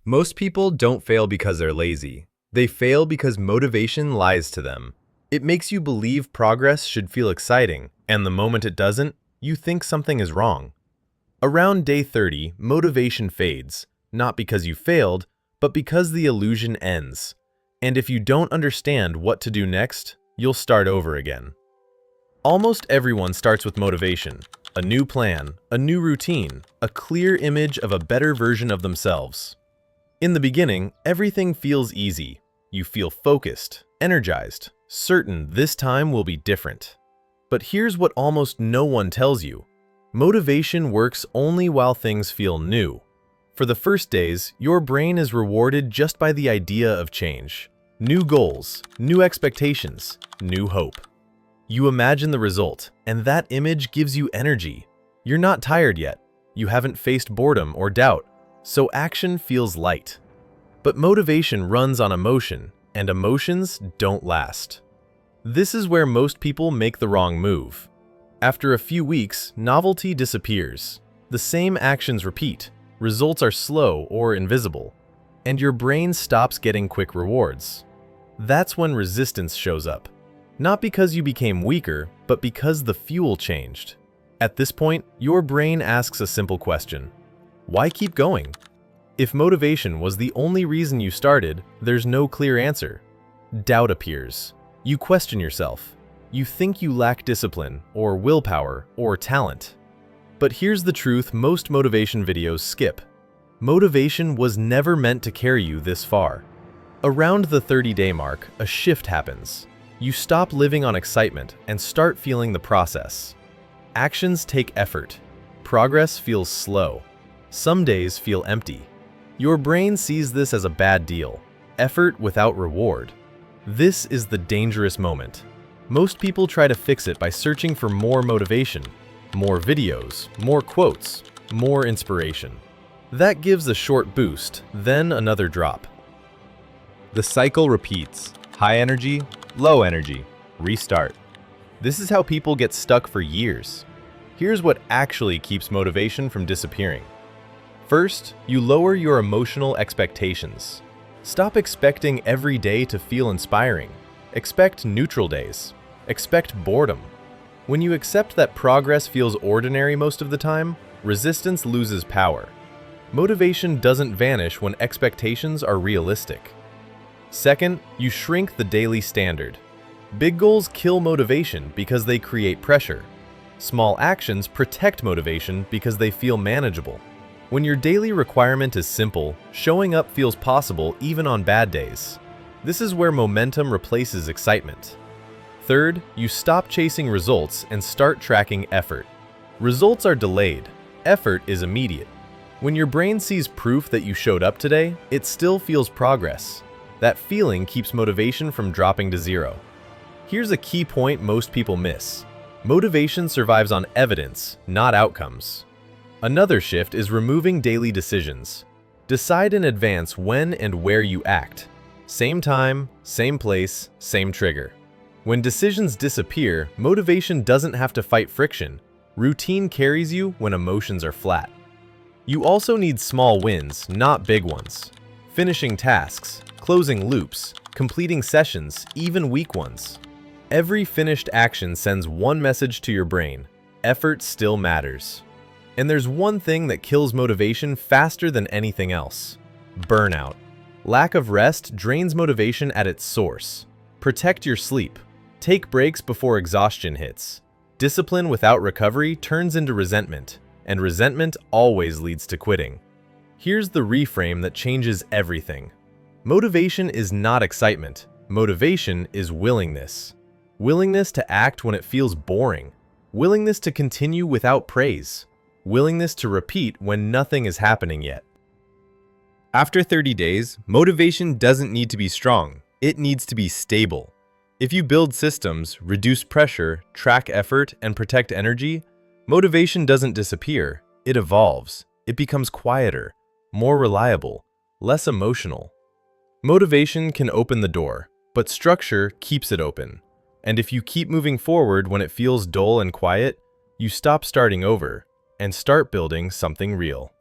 Most people don't fail because they're lazy. They fail because motivation lies to them. It makes you believe progress should feel exciting, and the moment it doesn't, you think something is wrong. Around day 30, motivation fades, not because you failed, but because the illusion ends. And if you don't understand what to do next, you'll start over again. Almost everyone starts with motivation, a new plan, a new routine, a clear image of a better version of themselves. In the beginning, everything feels easy. You feel focused, energized, certain this time will be different. But here's what almost no one tells you. Motivation works only while things feel new. For the first days, your brain is rewarded just by the idea of change. New goals, new expectations, new hope. You imagine the result, and that image gives you energy. You're not tired yet. You haven't faced boredom or doubt, so action feels light. But motivation runs on emotion, and emotions don't last. This is where most people make the wrong move. After a few weeks, novelty disappears. The same actions repeat, results are slow or invisible, and your brain stops getting quick rewards. That's when resistance shows up. Not because you became weaker, but because the fuel changed. At this point, your brain asks a simple question. Why keep going? If motivation was the only reason you started, there's no clear answer. Doubt appears. You question yourself. You think you lack discipline, or willpower, or talent. But here's the truth most motivation videos skip. Motivation was never meant to carry you this far. Around the 30-day mark, a shift happens. You stop living on excitement and start feeling the process. Actions take effort. Progress feels slow. Some days feel empty. Your brain sees this as a bad deal. Effort without reward. This is the dangerous moment. Most people try to fix it by searching for more motivation, more videos, more quotes, more inspiration. That gives a short boost, then another drop. The cycle repeats. High energy, low energy, restart. This is how people get stuck for years. Here's what actually keeps motivation from disappearing. First, you lower your emotional expectations. Stop expecting every day to feel inspiring. Expect neutral days. Expect boredom. When you accept that progress feels ordinary most of the time, resistance loses power. Motivation doesn't vanish when expectations are realistic. Second, you shrink the daily standard. Big goals kill motivation because they create pressure. Small actions protect motivation because they feel manageable. When your daily requirement is simple, showing up feels possible even on bad days. This is where momentum replaces excitement. Third, you stop chasing results and start tracking effort. Results are delayed. Effort is immediate. When your brain sees proof that you showed up today, it still feels progress. That feeling keeps motivation from dropping to zero. Here's a key point most people miss. Motivation survives on evidence, not outcomes. Another shift is removing daily decisions. Decide in advance when and where you act. Same time, same place, same trigger. When decisions disappear, motivation doesn't have to fight friction. Routine carries you when emotions are flat. You also need small wins, not big ones. Finishing tasks, closing loops, completing sessions, even weak ones. Every finished action sends one message to your brain: effort still matters. And there's one thing that kills motivation faster than anything else: burnout. Lack of rest drains motivation at its source. Protect your sleep. Take breaks before exhaustion hits. Discipline without recovery turns into resentment, and resentment always leads to quitting. Here's the reframe that changes everything. Motivation is not excitement. Motivation is willingness. Willingness to act when it feels boring. Willingness to continue without praise. Willingness to repeat when nothing is happening yet. After 30 days, motivation doesn't need to be strong. It needs to be stable. If you build systems, reduce pressure, track effort, and protect energy, motivation doesn't disappear. It evolves. It becomes quieter, more reliable, less emotional. Motivation can open the door, but structure keeps it open. And if you keep moving forward when it feels dull and quiet, you stop starting over and start building something real.